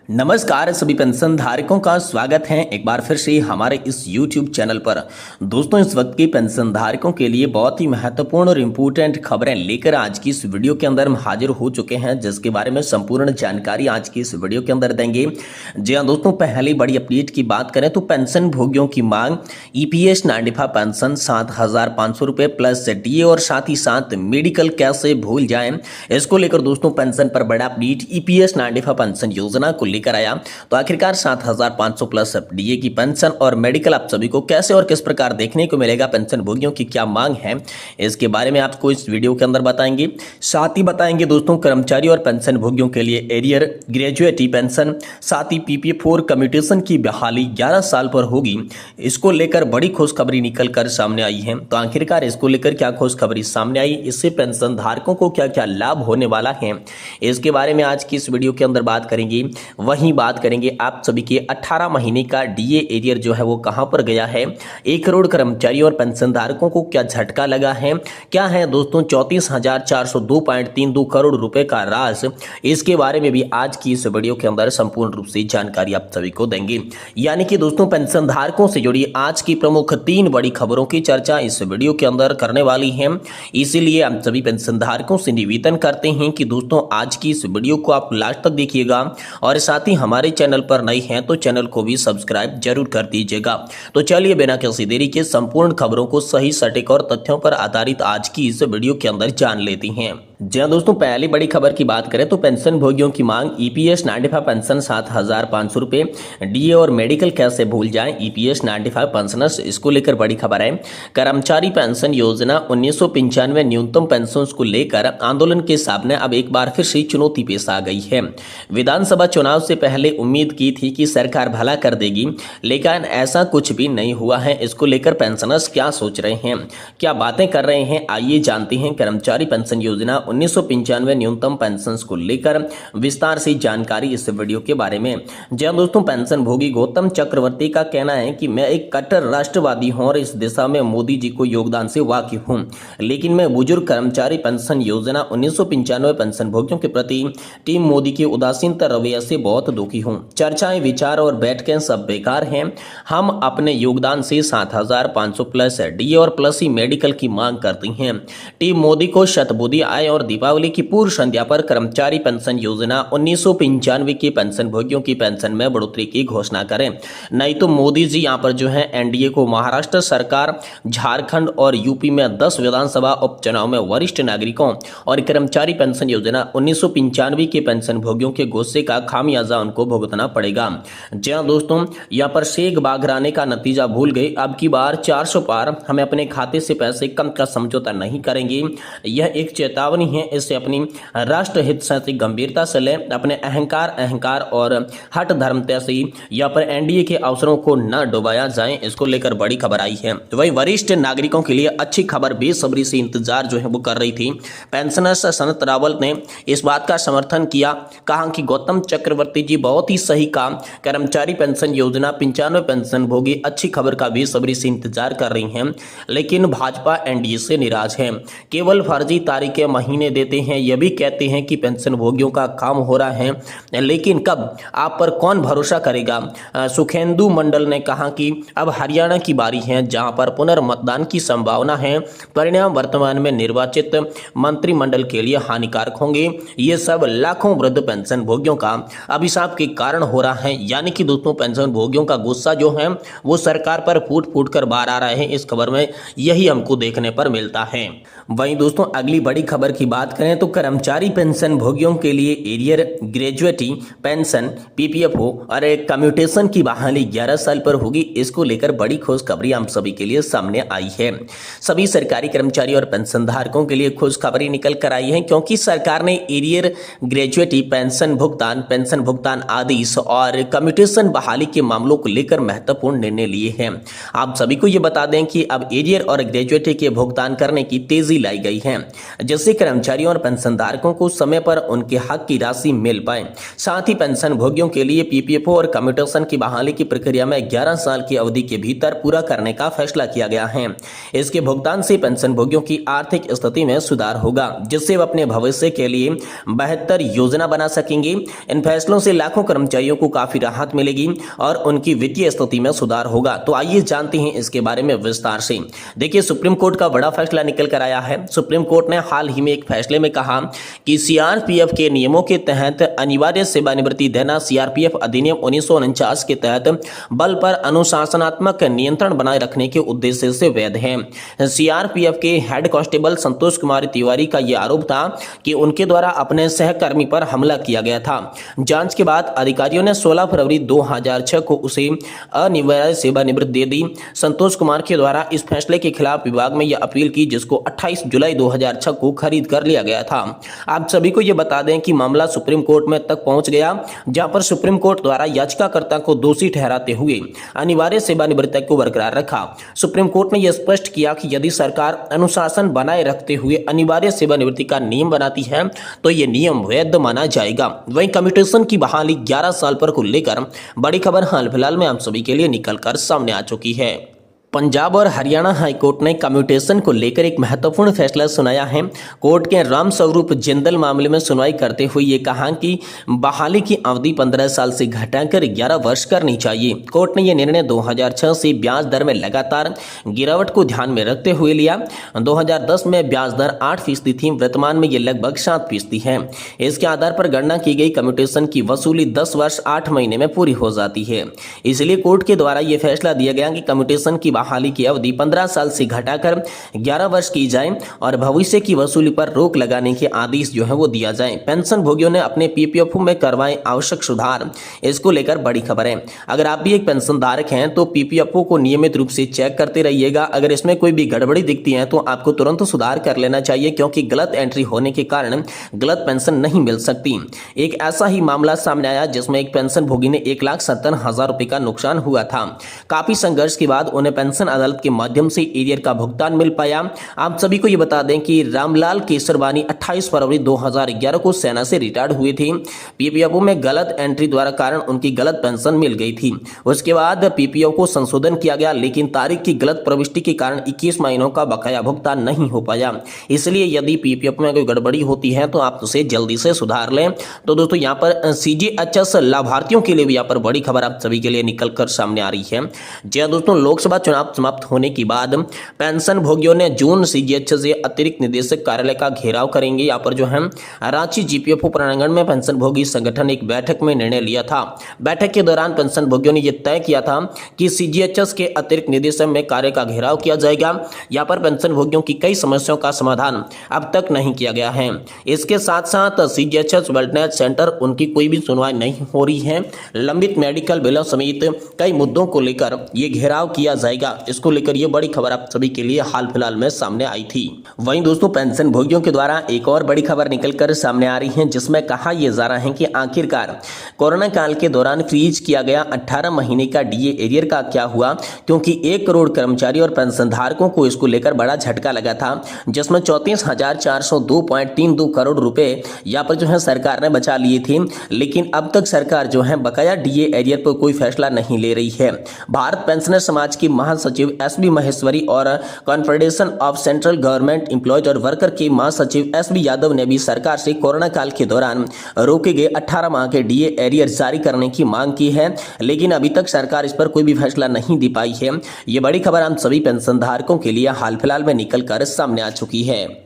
नमस्कार सभी पेंशन धारकों का स्वागत है एक बार फिर से हमारे इस YouTube चैनल पर। दोस्तों इस वक्त की पेंशन धारकों के लिए बहुत ही महत्वपूर्ण और इम्पोर्टेंट खबरें लेकर आज की इस वीडियो के अंदर हम हाजिर हो चुके हैं, जिसके बारे में संपूर्ण जानकारी आज की इस वीडियो के अंदर देंगे। जी हाँ दोस्तों, पहली बड़ी अपडेट की बात करें तो पेंशन भोगियों की मांग EPS 95 पेंशन 7,500 रुपये प्लस DA और साथ ही साथ मेडिकल कैसे भूल जाएं, इसको लेकर दोस्तों पेंशन पर बड़ा अपडेट EPS 95 पेंशन योजना को लेकर आया। तो आखिरकार 7,500 प्लस DA की पेंशन और मेडिकल आप सभी को कैसे और किस प्रकार देखने को मिलेगा, पेंशन भोगियों की क्या मांग है, इसके बारे में आपको इस वीडियो के अंदर बताएंगे। साथ ही बताएंगे दोस्तों कर्मचारी और पेंशन भोगियों के लिए एरियर ग्रेजुएटी पेंशन, साथ ही PPF4 कम्यूटेशन की बहाली 11 साल पर होगी। इसको लेकर बड़ी खुशखबरी निकल कर सामने आई है। तो आखिरकार इसको लेकर क्या खुशखबरी सामने आई, इससे पेंशन धारकों को क्या क्या लाभ होने वाला है, इसके बारे में आज की इस वीडियो के अंदर बात करेंगे। वहीं बात करेंगे आप सभी के 18 महीने का DA एरियर जो है वो कहां पर गया है, 1 करोड़ कर्मचारी और पेंशन धारकों को क्या झटका लगा है, क्या है दोस्तों 34,402.32 करोड़ रुपए का राज, इसके बारे में भी आज की इस वीडियो के अंदर संपूर्ण रूप से जानकारी आप सभी को देंगे। यानी कि दोस्तों पेंशन धारकों से जुड़ी आज की प्रमुख 3 बड़ी खबरों की चर्चा इस वीडियो के अंदर करने वाली है। इसीलिए हम सभी पेंशन धारकों से निवेदन करते हैं कि दोस्तों आज की इस वीडियो को आप लास्ट तक देखिएगा और साथ ही हमारे चैनल पर नए हैं तो चैनल को भी सब्सक्राइब जरूर कर दीजिएगा। तो चलिए बिना किसी देरी के संपूर्ण खबरों को सही सटीक और तथ्यों पर आधारित आज की इस वीडियो के अंदर जान लेती हैं। जी हाँ दोस्तों, पहली बड़ी खबर की बात करें तो पेंशन भोगियों की मांग EPS 95 पेंशन 7,500 रुपये, DA और मेडिकल कैसे भूल जाएं, EPS 95 पेंशनर्स, इसको लेकर बड़ी खबर है। कर्मचारी पेंशन योजना 1995 न्यूनतम पेंशन को लेकर आंदोलन के सामने अब एक बार फिर से चुनौती पेश आ गई है। विधानसभा चुनाव से पहले उम्मीद की थी कि सरकार भला कर देगी, लेकिन ऐसा कुछ भी नहीं हुआ है। इसको लेकर पेंशनर्स क्या सोच रहे हैं, क्या बातें कर रहे हैं, आइए जानते हैं। कर्मचारी पेंशन योजना 1995 न्यूनतम पेंशन को लेकर विस्तार से जानकारी इस वीडियो के बारे में। जहां दोस्तों पेंशन भोगी गौतम चक्रवर्ती का कहना है कि मैं एक कट्टर राष्ट्रवादी हूं और इस दिशा में मोदी जी को योगदान से वाकिफ हूं, लेकिन मैं बुजुर्ग कर्मचारी पेंशन योजना 1995 पेंशन भोगियों के प्रति टीम मोदी के उदासीनता रवैया से बहुत दुखी हूं। चर्चाएं, विचार और बैठकें सब बेकार हैं। हम अपने योगदान से 7,500 प्लस DA और प्लस ही मेडिकल की मांग करती हैं। टीम मोदी को शतबुद्धि आए और दीपावली की पूर्व संध्या पर कर्मचारी पेंशन योजना 1995 की पेंशन भोगियों की पेंशन में बढ़ोतरी की घोषणा करें, नहीं तो मोदी जी यहाँ पर जो है NDA को महाराष्ट्र सरकार, झारखंड और यूपी में 10 विधानसभा उपचुनाव में वरिष्ठ नागरिकों और कर्मचारी पेंशन योजना 1995 के पेंशन भोगियों के गुस्से का खामियाजा उनको भुगतना पड़ेगा। जी हाँ दोस्तों, यहाँ पर शेख बाघराने का नतीजा भूल गए। अब की बार 400 पार, हमें अपने खाते से पैसे कम का समझौता नहीं करेंगे। यह एक चेतावनी है, इससे अपनी राष्ट्रहित से गंभीरता से लें, अपने अहंकार और हट धर्मता से यहाँ पर NDA के अवसरों को न डुबाया जाए, इसको लेकर बड़ी खबर आई है। तो वही वरिष्ठ नागरिकों के लिए अच्छी खबर बेसब्री से इंतजार जो है वो कर रही थी। पेंशनर्स सनत रावल ने इस बात का समर्थन किया, कहा कि गौतम चक्रवर्ती जी बहुत ही सही काम, कर्मचारी पेंशन योजना 95 पेंशन भोगी अच्छी खबर का बेसब्री से इंतजार कर रही हैं, लेकिन भाजपा NDA से निराश है। केवल फर्जी तारीखें महीने देते हैं, यह भी कहते हैं कि पेंशन भोगियों का काम हो रहा है, लेकिन कब, आप पर कौन भरोसा करेगा। सुखेंदु मंडल ने कहा कि अब हरियाणा की बारी है, जहां पर पुनर्मतदान की संभावना है। परिणाम वर्तमान में निर्वाचित मंत्रिमंडल के लिए हानिकारक होंगे। ये सब लाखों वृद्ध पेंशन भोगियों का अभिशाप के कारण हो रहा है। यानी कि दोस्तों पेंशन भोगियों का गुस्सा जो है वो सरकार पर फूट फूट कर बाहर आ रहा है। इस खबर में यही हमको देखने पर मिलता है। वहीं दोस्तों अगली बड़ी खबर की बात करें तो कर्मचारी पेंशन भोगियों के लिए एरियर ग्रेजुएटी पेंशन PPFO और कम्यूटेशन की बहाली 11 साल पर होगी। इसको लेकर बड़ी खुशखबरी हम सभी के लिए सामने आई है। सभी सरकारी कर्मचारी और पेंशन धारकों के लिए खुशखबरी निकल कर आई है, क्योंकि सरकार ने एरियर ग्रेजुएटी पेंशन भुगतान आदेश और कम्यूटेशन बहाली के मामलों को लेकर महत्वपूर्ण निर्णय लिए हैं। आप सभी को ये बता दें कि अब एरियर और ग्रेजुएटी के भुगतान करने की तेजी लाई गई है, जिससे कर्मचारियों और पेंशनधारकों को समय पर उनके हक की राशि मिल पाए। साथ ही पेंशन भोगियों के लिए पीपीएफओ और कम्यूटेशन की बहाली की प्रक्रिया में 11 साल की अवधि के भीतर पूरा करने का फैसला किया गया है। इसके भुगतान से पेंशन भोगियों की आर्थिक स्थिति में सुधार होगा, जिससे वे अपने भविष्य के लिए बेहतर योजना बना सकेंगे। इन फैसलों से लाखों कर्मचारियों को काफी राहत मिलेगी और उनकी वित्तीय स्थिति में सुधार होगा। तो आइए जानते हैं इसके बारे में विस्तार से। देखिए, सुप्रीम कोर्ट का बड़ा फैसला निकल कर आया है। सुप्रीम कोर्ट ने हाल ही में एक फैसले में कहा कि सीआरपीएफ के नियमों के तहत अनिवार्य सेवानिवृत्ति देना सीआरपीएफ अधिनियम 1949 के तहत बल पर अनुशासनात्मक नियंत्रण बनाए रखने के उद्देश्य से वैध है। सीआरपीएफ के हेड कांस्टेबल संतोष कुमार तिवारी का यह आरोप था कि उनके द्वारा अपने सहकर्मी पर हमला किया गया था। जांच के बाद अधिकारियों ने 16 फरवरी 2006 को उसे अनिवार्य सेवानिवृत्ति दे दी। संतोष कुमार के द्वारा इस फैसले के खिलाफ विभाग में यह अपील की, जिसको 28 जुलाई 2006 को खरीद कर लिया गया था। आप सभी को यह बता दें कि मामला सुप्रीम कोर्ट में तक पहुंच गया, जहां पर सुप्रीम कोर्ट द्वारा याचिकाकर्ता को दोषी ठहराते हुए अनिवार्य सेवानिवृत्ति को बरकरार रखा। सुप्रीम कोर्ट ने यह स्पष्ट किया कि यदि सरकार अनुशासन बनाए रखते हुए अनिवार्य सेवानिवृत्ति का नियम बनाती है तो यह नियम वैध माना जाएगा। वहीं कम्यूटेशन की बहाली 11 साल पर को लेकर बड़ी खबर हाल फिलहाल में आप सभी के लिए निकलकर सामने आ चुकी है। पंजाब और हरियाणा हाईकोर्ट ने कम्यूटेशन को लेकर एक महत्वपूर्ण फैसला सुनाया है। कोर्ट के राम स्वरूप जिंदल मामले में सुनवाई करते हुए ये कहा कि बहाली की अवधि 15 साल से घटाकर 11 वर्ष करनी चाहिए। कोर्ट ने यह निर्णय 2006 से ब्याज दर में लगातार गिरावट को ध्यान में रखते हुए लिया। 2010 में ब्याज दर 8% थी, वर्तमान में ये लगभग 7% है। इसके आधार पर गणना की गई कम्यूटेशन की वसूली 10 वर्ष 8 महीने में पूरी हो जाती है। इसलिए कोर्ट के द्वारा यह फैसला दिया गया कि कम्यूटेशन की बहाली की अवधि 15 साल से घटाकर 11 वर्ष की जाए और भविष्य की वसूली पर रोक लगाने के आदेश जो है वो दिया जाए। पेंशन भोगियों ने अपने पीपीएफओ में करवाए आवश्यक सुधार, इसको लेकर बड़ी खबर है। अगर आप भी एक पेंशन धारक हैं तो पीपीएफओ को नियमित रूप से चेक करते रहिएगा। अगर इसमें कोई भी गड़बड़ी दिखती है तो आपको तुरंत सुधार कर लेना चाहिए, क्योंकि गलत एंट्री होने के कारण गलत पेंशन नहीं मिल सकती। एक ऐसा ही मामला सामने आया जिसमें एक पेंशन भोगी ने 1,70,000 रुपए का नुकसान हुआ था। काफी संघर्ष के बाद उन्हें पेंशन अदालत के माध्यम से एरियर का भुगतान मिल पाया। आप सभी को यह बता दें कि रामलाल केसरवानी 28 फरवरी 2011 को सेना से रिटायर्ड हुए थे। पीपीएफओ में गलत एंट्री द्वारा कारण उनकी गलत पेंशन मिल गई थी। उसके बाद पीपीएफओ को संशोधन किया गया, लेकिन तारीख की गलत प्रविष्टि के कारण 21 महीनों का बकाया भुगतान नहीं हो पाया। इसलिए यदि पीपीएफओ में कोई गड़बड़ी होती है तो आप उसे जल्दी से सुधार लें। तो दोस्तों, यहाँ पर सीजीएचएस लाभार्थियों के लिए भी यहाँ पर बड़ी खबर आप सभी के लिए निकलकर सामने आ रही है। जी हाँ दोस्तों, लोकसभा चुनाव समाप्त होने के बाद पेंशन भोगियों ने जून सीजीएचएस से अतिरिक्त निदेशक कार्यालय का घेराव करेंगे। यहाँ पर जो है रांची जीपीएफओ प्रांगण में पेंशन भोगी संगठन एक बैठक में निर्णय लिया था। बैठक के दौरान पेंशन भोगियों ने यह तय किया था कि सीजीएचएस के अतिरिक्त निदेशक में कार्य का घेराव किया जाएगा। यहाँ पर पेंशन भोगियों की कई समस्याओं का समाधान अब तक नहीं किया गया है। इसके साथ साथ सीजीएचएस वेलनेस सेंटर उनकी कोई भी सुनवाई नहीं हो रही है। लंबित मेडिकल बिलों समेत कई मुद्दों को लेकर यह घेराव किया जाएगा। इसको लेकर यह बड़ी खबर आप सभी के लिए हाल फिलहाल में सामने आई थी। वहीं दोस्तों, पेंशन भोगियों के द्वारा एक और बड़ी खबर निकलकर सामने आ रही है, जिसमें कहा यह जा रहा है कि आखिरकार कोरोना काल के दौरान फ्रीज किया गया 18 महीने का डीए एरियर का क्या हुआ, क्योंकि 1 करोड़ कर्मचारी और पेंशन धारकों को इसको लेकर बड़ा झटका लगा था, जिसमें 34,402.32 करोड़ रुपए यहाँ पर जो है सरकार ने बचा लिए थे। लेकिन अब तक सरकार जो है बकाया डीए एरियर पर कोई फैसला नहीं ले रही है। भारत पेंशनर समाज की महासचिव एसबी महेश्वरी और confederation of central government employees और वर्कर के महासचिव एसबी यादव ने भी सरकार से कोरोना काल के दौरान रोके गए 18 माह के डीए एरियर जारी करने की मांग की है, लेकिन अभी तक सरकार इस पर कोई भी फैसला नहीं दे पाई है। ये बड़ी खबर हम सभी पेंशन धारकों के लिए हाल फिलहाल में निकल कर सामने आ चुकी है।